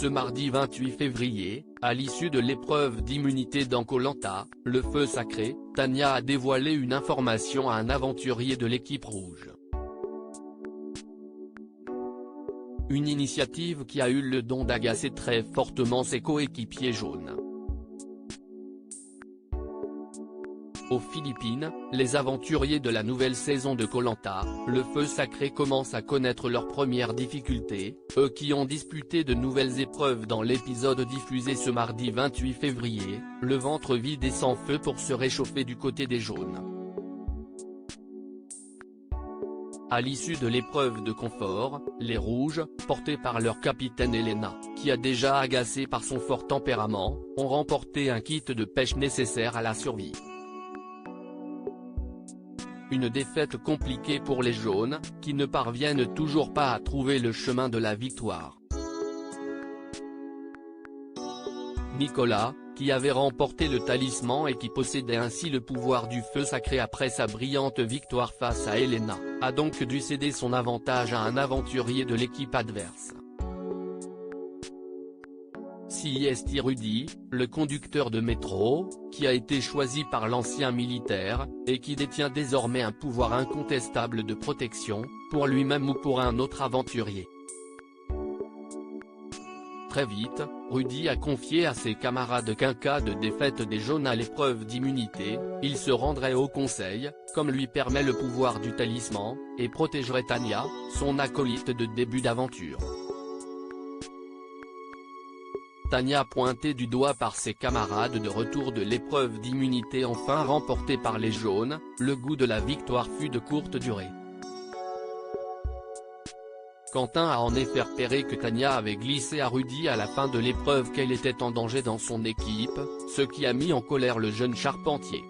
Ce mardi 28 février, à l'issue de l'épreuve d'immunité dans Koh Lanta, le feu sacré, Tania a dévoilé une information à un aventurier de l'équipe rouge. Une initiative qui a eu le don d'agacer très fortement ses coéquipiers jaunes. Aux Philippines, les aventuriers de la nouvelle saison de Koh Lanta, le feu sacré commencent à connaître leurs premières difficultés, eux qui ont disputé de nouvelles épreuves dans l'épisode diffusé ce mardi 28 février, le ventre vide et sans feu pour se réchauffer du côté des jaunes. À l'issue de l'épreuve de confort, les rouges, portés par leur capitaine Elena, qui a déjà agacé par son fort tempérament, ont remporté un kit de pêche nécessaire à la survie. Une défaite compliquée pour les jaunes, qui ne parviennent toujours pas à trouver le chemin de la victoire. Nicolas, qui avait remporté le talisman et qui possédait ainsi le pouvoir du feu sacré après sa brillante victoire face à Elena, a donc dû céder son avantage à un aventurier de l'équipe adverse. CST Rudy, le conducteur de métro, qui a été choisi par l'ancien militaire, et qui détient désormais un pouvoir incontestable de protection, pour lui-même ou pour un autre aventurier. Très vite, Rudy a confié à ses camarades qu'en cas de défaite des jaunes à l'épreuve d'immunité, il se rendrait au conseil, comme lui permet le pouvoir du talisman, et protégerait Tania, son acolyte de début d'aventure. Tania pointée du doigt par ses camarades de retour de l'épreuve d'immunité enfin remportée par les jaunes, le goût de la victoire fut de courte durée. Quentin a en effet repéré que Tania avait glissé à Rudy à la fin de l'épreuve qu'elle était en danger dans son équipe, ce qui a mis en colère le jeune charpentier.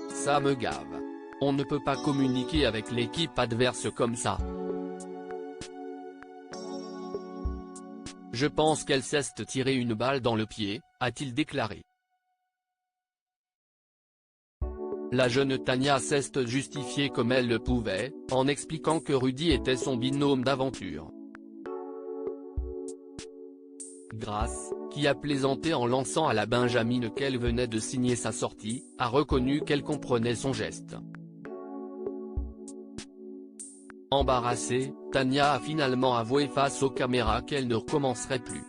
Ça me gave. On ne peut pas communiquer avec l'équipe adverse comme ça. Je pense qu'elle s'est tiré une balle dans le pied, a-t-il déclaré. La jeune Tania s'est justifiée comme elle le pouvait, en expliquant que Rudy était son binôme d'aventure. Grace, qui a plaisanté en lançant à la Benjamine qu'elle venait de signer sa sortie, a reconnu qu'elle comprenait son geste. Embarrassée, Tania a finalement avoué face aux caméras qu'elle ne recommencerait plus.